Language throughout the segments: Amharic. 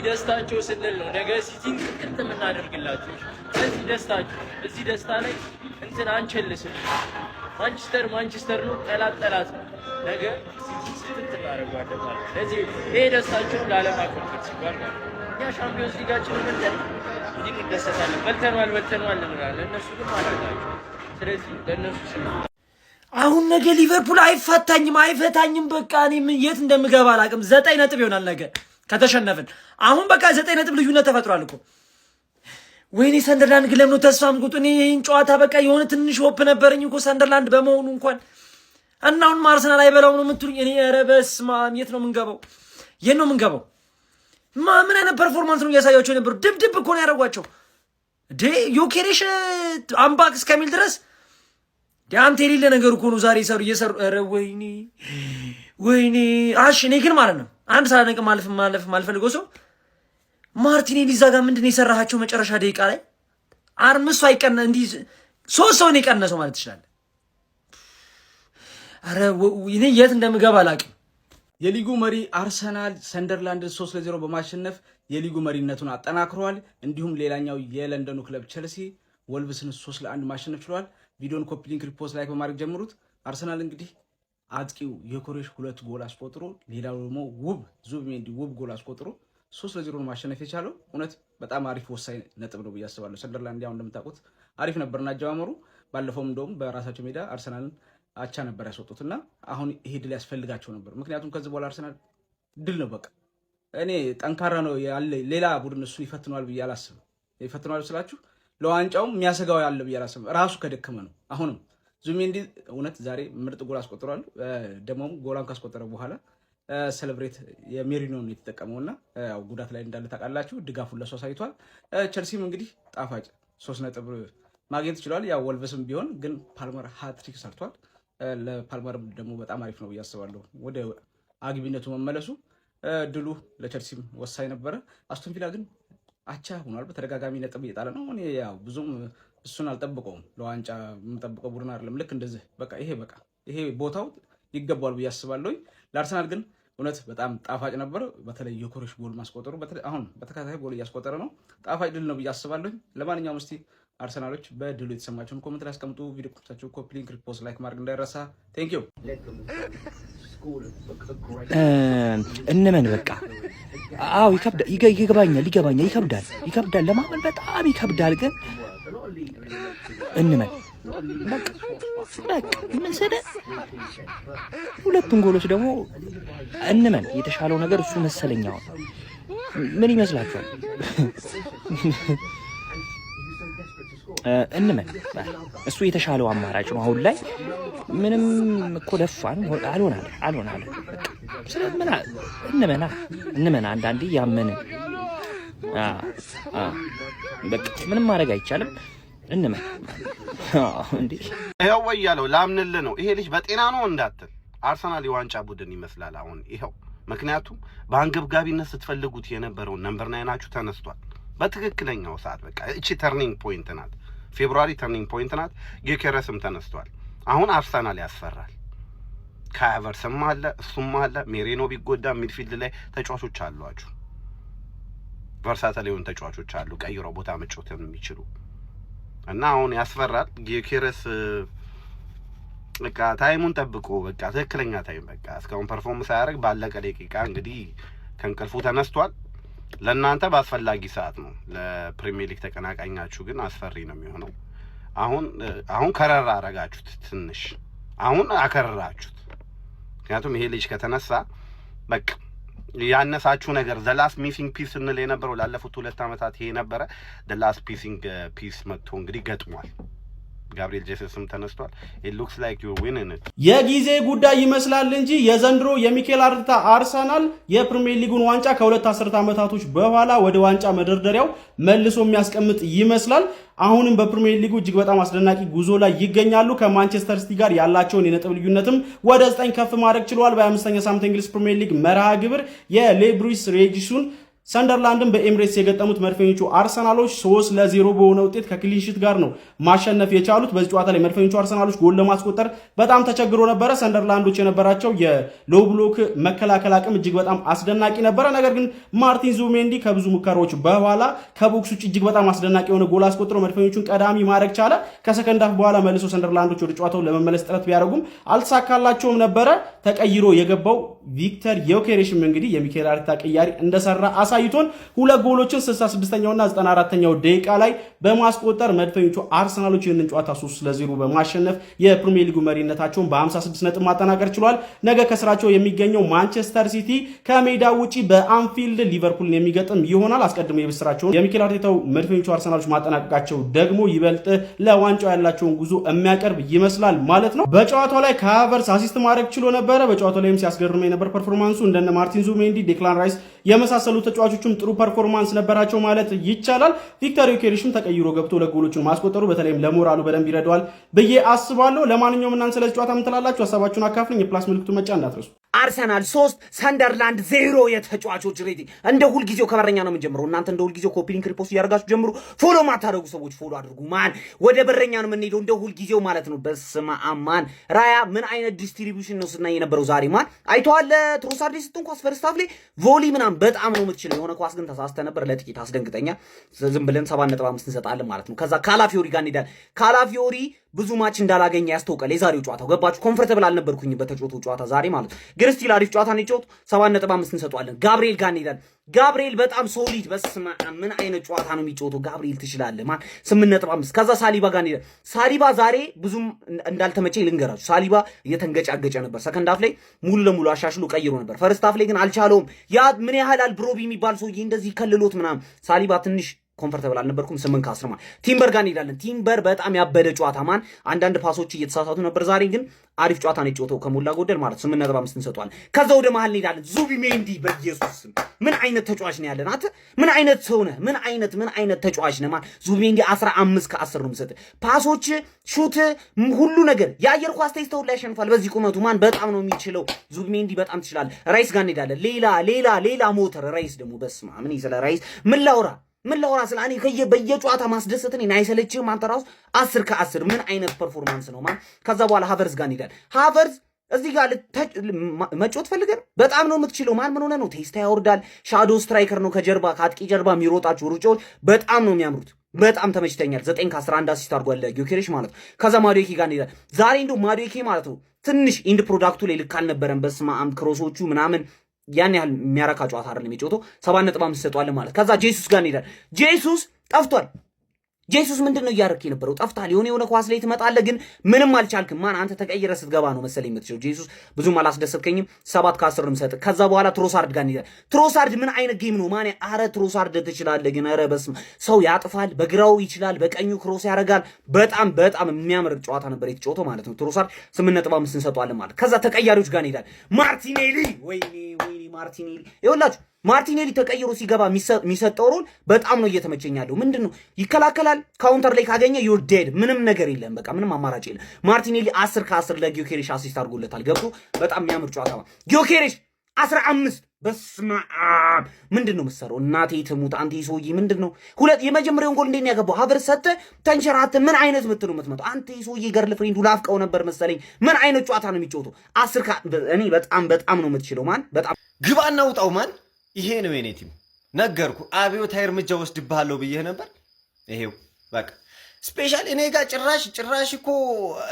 ደስታቸው ስንል ነው ነገ ሲቲን ቅጥል የምናደርግላችሁ። ስለዚህ ደስታችሁ እዚህ ደስታ ላይ እንትን አንቸልስም። ማንቸስተር ነው፣ ጠላት ነው። ነገ ሲቲን ስትት እናደርጋለን ማለት ነው። ስለዚህ ይሄ ደስታቸው ላለማከልከል ሲባል ማለት ነው። እኛ ሻምፒዮንስ ሊጋችንን እንትን እንዲህ እንደሰታለን። በልተኗል እንላለን። እነሱ ግን ማድረጋቸው። ስለዚህ ለእነሱ ስለ አሁን ነገ ሊቨርፑል አይፈታኝም። በቃ እኔ የት እንደምገባ አላውቅም። 9 ነጥብ ይሆናል ነገ ከተሸነፍን። አሁን በቃ 9 ነጥብ ልዩነት ተፈጥሯል እኮ። ወይኔ ሰንደርላንድ ግን ለምን ተስፋ ምቁጥ? እኔ ይሄን ጨዋታ በቃ የሆነ ትንሽ ሆፕ ነበረኝ እኮ ሰንደርላንድ በመሆኑ እንኳን እና አሁን አርሰናል አይበላው ነው የምትሉኝ? እኔ ኧረ በስመ አብ የት ነው የምንገባው? ምን አይነት ፐርፎርማንስ ነው እያሳያቸው የነበሩ? ድብድብ እኮ ነው ያደረጓቸው። ዮኬሬሽ አምባክ እስከሚል ድረስ አንተ የሌለ ነገር እኮ ነው ዛሬ እየሰሩ። ኧረ ወይኔ አሽ እኔ ግን ማለት ነው አንድ ሳላነቅ ማለፍ ማልፈልገው ሰው ማርቲኔሊ እዛ ጋር ምንድን ነው የሰራሃቸው መጨረሻ ደቂቃ ላይ አርምሱ አይቀነ እንዲህ 3 ሰው ነው የቀነሰው ማለት ይችላል። ኧረ እኔ የት እንደምገባ አላውቅም። የሊጉ መሪ አርሰናል ሰንደርላንድን 3-0 በማሸነፍ የሊጉ መሪነቱን አጠናክሯል። እንዲሁም ሌላኛው የለንደኑ ክለብ ቼልሲ ወልቭስን 3-1 ማሸነፍ ችሏል። ቪዲዮን ኮፒ ሊንክ ሪፖስት ላይክ በማድረግ ጀምሩት። አርሰናል እንግዲህ አጥቂው የኮሬሽ 2 ጎል አስቆጥሮ ሌላው ደግሞ ዙቢሜንዲ ውብ ጎል አስቆጥሮ 3-0 ማሸነፍ የቻለው እውነት በጣም አሪፍ ወሳኝ ነጥብ ነው ብዬ አስባለሁ። ሰንደርላንድ ያው እንደምታውቁት አሪፍ ነበርና አጀማመሩ ባለፈው እንደውም በራሳቸው ሜዳ አርሰናልን አቻ ነበር ያስወጡትና አሁን ይሄ ድል ያስፈልጋቸው ነበር። ምክንያቱም ከዚህ በኋላ አርሰናል ድል ነው በቃ። እኔ ጠንካራ ነው ያለ ሌላ ቡድን እሱ ይፈትነዋል ብዬ አላስብም። ይፈትነዋል ስላችሁ ለዋንጫውም የሚያሰጋው ያለ ብዬ አላስብም። ራሱ ከደከመ ነው አሁንም ዙቢሜንዲ እውነት ዛሬ ምርጥ ጎል አስቆጥሯል። ደሞም ጎላን ካስቆጠረ በኋላ ሴሌብሬት የሜሪኖን የተጠቀመውና ያው ጉዳት ላይ እንዳለ ታውቃላችሁ። ድጋፉን ለሱ አሳይቷል። ቸልሲም እንግዲህ ጣፋጭ 3 ነጥብ ማግኘት ይችላል። ያው ወልቭስም ቢሆን ግን ፓልመር ሃትሪክ ሰርቷል። ለፓልመር ደግሞ በጣም አሪፍ ነው ብዬ አስባለሁ ወደ አግቢነቱ መመለሱ። ድሉ ለቸልሲም ወሳኝ ነበረ። አስቶን ቪላ ግን አቻ ሆኗል። በተደጋጋሚ ነጥብ እየጣለ ነው። እኔ ያው ብዙም እሱን አልጠብቀውም። ለዋንጫ የምጠብቀው ቡድን አይደለም። ልክ እንደዚህ በቃ ይሄ ቦታው ይገባዋል ብዬ አስባለሁ። ለአርሰናል ግን እውነት በጣም ጣፋጭ ነበር። በተለይ የኮሬሽ ጎል ማስቆጠሩ አሁን በተከታታይ ጎል እያስቆጠረ ነው። ጣፋጭ ድል ነው ብዬ አስባለሁ። ለማንኛውም እስቲ አርሰናሎች በድሉ የተሰማቸውን ኮሜንት ላይ አስቀምጡ። ቪዲዮ ኮፒ ኮፒ ሊንክ ሪፖስት ላይክ ማድረግ እንዳይረሳ። ቴንክ ዩ እንመን በቃ አዎ ይገባኛል ይከብዳል ለማመን በጣም ይከብዳል። ግን እንመን በቃ መሰለ ሁለቱን ጎሎች ደግሞ እንመን የተሻለው ነገር እሱ መሰለኛው። ምን ይመስላችኋል? እንመን እሱ የተሻለው አማራጭ ነው አሁን ላይ። ምንም እኮ ለፋን አልሆናል። ስለምን እንመን አንዳንዴ ያመንን በቃ ምንም ማድረግ አይቻልም። እንመን እንዴ ይሄው ወያለው ላምንልህ ነው። ይሄ ልጅ በጤና ነው እንዳትል አርሰናል የዋንጫ ቡድን ይመስላል አሁን ይሄው። ምክንያቱም በአንገብጋቢነት ስትፈልጉት የነበረውን ነምበር 9 ተነስቷል በትክክለኛው ሰዓት። በቃ እቺ ተርኒንግ ፖይንት ናት፣ ፌብሩዋሪ ተርኒንግ ፖይንት ናት። ጌኬረስም ተነስቷል። አሁን አርሰናል ያስፈራል። ካቨርስም አለ እሱም አለ። ሜሪኖ ቢጎዳ ሚድፊልድ ላይ ተጫዋቾች አሏችሁ፣ ቨርሳታይል የሆኑ ተጫዋቾች አሉ ቀይረው ቦታ መጫወት የሚችሉ እና አሁን ያስፈራል። ጌኬረስ በቃ ታይሙን ጠብቆ በቃ ትክክለኛ ታይም በቃ እስካሁን ፐርፎርማንስ ያደርግ ባለቀ ደቂቃ እንግዲህ ከእንቅልፉ ተነስቷል። ለእናንተ በአስፈላጊ ሰዓት ነው፣ ለፕሪሚየር ሊግ ተቀናቃኛችሁ ግን አስፈሪ ነው የሚሆነው። አሁን ከረራ አረጋችሁት፣ ትንሽ አሁን አከረራችሁት። ምክንያቱም ይሄ ልጅ ከተነሳ በቃ ያነሳችሁ ነገር ዘ ላስት ሚሲንግ ፒስ እንል የነበረው ላለፉት 2 ዓመታት ይሄ ነበረ። ዘ ላስት ፒስ መጥቶ እንግዲህ ገጥሟል። ጋብሪኤል ጄሰስም ተነስቷል። it looks like you winning it የጊዜ ጉዳይ ይመስላል እንጂ የዘንድሮ የሚኬል አርቴታ አርሰናል የፕሪሚየር ሊጉን ዋንጫ ከሁለት አስርተ ዓመታቶች በኋላ ወደ ዋንጫ መደርደሪያው መልሶ የሚያስቀምጥ ይመስላል። አሁንም በፕሪሚየር ሊጉ እጅግ በጣም አስደናቂ ጉዞ ላይ ይገኛሉ። ከማንቸስተር ሲቲ ጋር ያላቸውን የነጥብ ልዩነትም ወደ 9 ከፍ ማድረግ ችሏል። በ25ኛ ሳምንት እንግሊዝ ፕሪሚየር ሊግ መርሃ ግብር የሌብሩስ ሬጂሱን ሰንደርላንድን በኤምሬትስ የገጠሙት መድፈኞቹ አርሰናሎች 3-0 በሆነ ውጤት ከክሊንሺት ጋር ነው ማሸነፍ የቻሉት። በዚህ ጨዋታ ላይ መድፈኞቹ አርሰናሎች ጎል ለማስቆጠር በጣም ተቸግሮ ነበረ። ሰንደርላንዶች የነበራቸው የሎው ብሎክ መከላከል አቅም እጅግ በጣም አስደናቂ ነበረ። ነገር ግን ማርቲን ዙቢሜንዲ ከብዙ ሙከራዎች በኋላ ከቦክስ ውጭ እጅግ በጣም አስደናቂ የሆነ ጎል አስቆጥሮ መድፈኞቹን ቀዳሚ ማድረግ ቻለ። ከሰከንድ ሃፍ በኋላ መልሶ ሰንደርላንዶች ወደ ጨዋታው ለመመለስ ጥረት ቢያደርጉም አልተሳካላቸውም ነበረ። ተቀይሮ የገባው ቪክተር ዮኬሬሽም እንግዲህ የሚኬል አርቴታ ቅያሪ እንደሰራ አሳይቶን ሁለት ጎሎችን 66ኛውና 94ኛው ደቂቃ ላይ በማስቆጠር መድፈኞቹ አርሰናሎች ይህንን ጨዋታ 3-0 በማሸነፍ የፕሪሚየር ሊጉ መሪነታቸውን በ56 ነጥብ ማጠናቀር ችሏል። ነገ ከስራቸው የሚገኘው ማንቸስተር ሲቲ ከሜዳ ውጪ በአንፊልድ ሊቨርፑልን የሚገጥም ይሆናል። አስቀድሞ የብስራቸውን የሚኬል አርቴታው መድፈኞቹ አርሰናሎች ማጠናቀቃቸው ደግሞ ይበልጥ ለዋንጫው ያላቸውን ጉዞ የሚያቀርብ ይመስላል ማለት ነው። በጨዋታው ላይ ከሃቨርስ አሲስት ማድረግ ችሎ ነበረ። በጨዋታው ላይም ሲያስገርም የነበር ፐርፎርማንሱ እንደነ ማርቲን ዙቢሜንዲ፣ ዴክላን ራይስ የመሳሰሉ ተጫዋቾችም ጥሩ ፐርፎርማንስ ነበራቸው ማለት ይቻላል። ቪክተር ዮኬሬሽም ተቀይሮ ገብቶ ለጎሎቹን ማስቆጠሩ በተለይም ለሞራሉ በደንብ ይረዳዋል ብዬ አስባለሁ። ለማንኛውም እናንተ ስለዚህ ጨዋታ ምን ትላላችሁ? ሀሳባችሁን አካፍሉኝ። የፕላስ ምልክቱ መጫን እንዳትረሱ። አርሰናል 3 ሰንደርላንድ 0 የተጫዋቾች ሬቲንግ። እንደ ሁልጊዜው ከበረኛ ነው የምንጀምረው። እናንተ እንደ ሁልጊዜው ኮፒ ሊንክ ሪፖስት እያደረጋችሁ ጀምሩ። ፎሎ ማታደርጉ ሰዎች ፎሎ አድርጉ። ማን ወደ በረኛ ነው የምንሄደው እንደ ሁልጊዜው ማለት ነው። በስመ አብ ማን ራያ ምን አይነት ዲስትሪቢዩሽን ነው ስናይ የነበረው ዛሬ ማን አይተዋል። ትሮሳርድ ስትን ኳስ ፈርስት ሃፍ ላይ ቮሊ ምናምን በጣም ነው የምትችለው። የሆነ ኳስ ግን ተሳስተ ነበር ለጥቂት አስደንግጠኛ። ዝም ብለን 7.5 እንሰጣለን ማለት ነው። ከዛ ካላፊዮሪ ጋር እንሄዳለን። ካላፊዮሪ ብዙ ማች እንዳላገኘ ያስተውቃል። የዛሬው ጨዋታው ገባችሁ ኮምፎርታብል አልነበርኩኝ በተጫወተው ጨዋታ ዛሬ ማለት ነው። ግን ስቲል አሪፍ ጨዋታ ነው የጨዋታው 7.5 እንሰጣለን። ጋብሪኤል ጋር እንሄዳለን። ጋብሪኤል በጣም ሶሊድ በስመ አብ ምን አይነት ጨዋታ ነው የሚጫወተው ጋብሪኤል ትችላለህ ማን 8.5። ከዛ ሳሊባ ጋር እንሄዳለን። ሳሊባ ዛሬ ብዙም እንዳልተመቸኝ ልንገራችሁ። ሳሊባ እየተንገጫገጨ ነበር። ሰከንድ ሃፍ ላይ ሙሉ ለሙሉ አሻሽሎ ቀይሮ ነበር። ፈርስት ሃፍ ላይ ግን አልቻለውም። ያ ምን ያህል አልብሮቢ የሚባል ሰውዬ እንደዚህ ከልሎት ምናምን ሳሊባ ትንሽ ኮምፎርታብል አልነበርኩም። 8 ከ10 ማን ቲምበር ጋር እንሄዳለን። ቲምበር በጣም ያበደ ጨዋታ ማን አንዳንድ ፓሶች እየተሳሳቱ ነበር። ዛሬ ግን አሪፍ ጨዋታ ነው የጨዋታው ከሞላ ጎደል ማለት 8.5 እንሰጣለን። ከዛ ወደ መሃል እንሄዳለን። ዙቢሜንዲ በኢየሱስ ምን አይነት ተጫዋች ነው ያለን? አንተ ምን አይነት ሰው ነህ? ምን አይነት ተጫዋች ነህ? ማን ዙቢሜንዲ 15 ከ10 ነው የምሰጥ። ፓሶች፣ ሹት፣ ሁሉ ነገር የአየር ኳስ ቴስተው ላይ ያሸንፋል። በዚህ ቁመቱ ማን በጣም ነው የሚችለው። ዙቢሜንዲ በጣም ትችላለህ። ራይስ ጋር እንሄዳለን። ሌላ ሞተር ራይስ ደግሞ በስማ ምን ይዘለ ራይስ ምን ላውራ ስለ እኔ በየጨዋታ ማስደሰትን አይሰለችህም? አንተ ራሱ 10 ከ10 ምን አይነት ፐርፎርማንስ ነው ማን። ከዛ በኋላ ሃቨርስ ጋር እንሄዳለን። ሃቨርስ እዚህ ጋር መጮት ፈልገን በጣም ነው የምትችለው ማን ምን ሆነ ነው ቴስታ ያወርዳል። ሻዶ ስትራይከር ነው ከጀርባ ከአጥቂ ጀርባ የሚሮጣቸው ሩጫዎች በጣም ነው የሚያምሩት። በጣም ተመችተኛል። 9 ከ11 አሲስት አድርጓል ዮኬሬሽ ማለት ነው። ከዛ ማዱዌኬ ጋር እንሄዳለን። ዛሬ እንደው ማዱዌኬ ማለት ነው ትንሽ ኢንድ ፕሮዳክቱ ላይ ልክ አልነበረም። በስመ አብ ክሮሶቹ ምናምን ያን ያህል የሚያረካ ጨዋታ አይደለም የጨዋታው 7.5 ሰጧል ማለት። ከዛ ጄሱስ ጋር እንሄዳለን። ጄሱስ ጠፍቷል። ጄሱስ ምንድነው እያደረክ የነበረው? ጠፍታል። የሆነ ኳስ ላይ ትመጣለህ ግን ምንም አልቻልክም። ማን አንተ ተቀይረ ስትገባ ነው መሰለኝ የምትችለው። ጄሱስ ብዙም አላስደሰትከኝም። 7 ከ10 ነው የምሰጥ። ከዛ በኋላ ትሮሳርድ ጋር እንሄዳለን። ትሮሳርድ ምን አይነት ጌም ነው ማን? አረ ትሮሳርድ ትችላለህ ግን አረ በስመ ሰው ያጥፋል። በግራው ይችላል፣ በቀኙ ክሮስ ያደርጋል። በጣም የሚያምር ጨዋታ ነበር የተጫወተው ማለት ነው። ትሮሳርድ 8.5 እንሰጠዋለን ማለት። ከዛ ተቀያሪዎች ጋር እንሄዳለን። ማርቲኔሊ ወይኔ ማርቲኔሊ ይኸውላችሁ ማርቲኔሊ ተቀይሮ ሲገባ የሚሰጠው ሮል በጣም ነው እየተመቸኛለሁ። ምንድነው ይከላከላል፣ ካውንተር ላይ ካገኘ ዩር ዴድ ምንም ነገር የለም። በቃ ምንም አማራጭ የለም። ማርቲኔሊ 10 ከ10 ለጊዮኬሬሽ አሲስት አድርጎለታል። ገብቶ በጣም የሚያምር ጨዋታ ነው። ጊዮኬሬሽ 15 በስመ አብ ምንድነው መሰረው? እናቴ ትሙት አንተ ይሶይ ምንድነው? የመጀመሪያውን ጎል እንዴት ነው ያገባው? ሀቨር ሰተ ተንሸራተ ምን አይነት ምትሉ የምትመጣው አንተ ይሶይ ገርል ፍሬንዱ ላፍቀው ነበር መሰለኝ። ምን አይነት ጨዋታ ነው የሚጫወተው? 10 እኔ በጣም ነው የምትችለው ማን በጣም ግባና ውጣው ማን። ይሄ ነው የኔ ቲም ነገርኩ። አብዮታዊ እርምጃ ወስድብሃለሁ ብዬ ነበር። ይሄው በቃ ስፔሻል እኔ ጋር ጭራሽ እኮ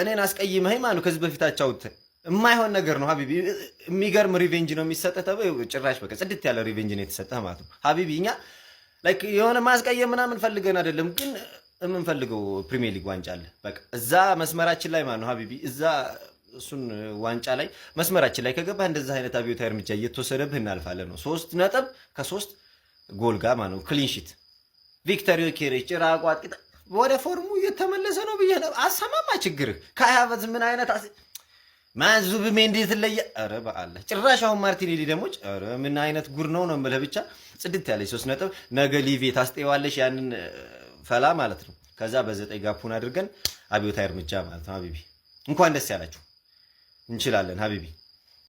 እኔን አስቀይመኸኝ ማለት ነው። ከዚህ በፊት አጫውት የማይሆን ነገር ነው ሀቢቢ። የሚገርም ሪቬንጅ ነው የሚሰጠህ ተብሎ ጭራሽ በቃ ጽድት ያለ ሪቬንጅ ነው የተሰጠህ ማለት ነው ሀቢቢ። እኛ ላይክ የሆነ ማስቀየም ምናምን ፈልገን አይደለም፣ ግን የምንፈልገው ፕሪሚየር ሊግ ዋንጫ አለ። በቃ እዛ መስመራችን ላይ ማለት ነው ሀቢቢ። እዛ እሱን ዋንጫ ላይ መስመራችን ላይ ከገባህ እንደዛ አይነት አብዮታዊ እርምጃ እየተወሰደብህ እናልፋለን ነው። 3 ነጥብ ከ3 ጎል ጋር ማለት ነው። ክሊን ሺት ቪክተር ዮኬሬሽ ጭራቋ ወደ ፎርሙ እየተመለሰ ነው ብዬ አሰማማ ችግርህ ከሀያበት ምን አይነት ማንዙብሜ እንዴት ለየ ኧረ በአላህ ጭራሽ አሁን ማርቲኔሊ ደግሞ ኧረ ምን አይነት ጉር ነው የምልህ። ብቻ ጽድት ያለች 3 ነጥብ ነገ ሊቬ ታስጠዋለሽ ያንን ፈላ ማለት ነው። ከዛ በ9 ጋፑን አድርገን አብዮታዊ እርምጃ ማለት ነው። ሀቢቢ እንኳን ደስ ያላችሁ። እንችላለን ሀቢቢ።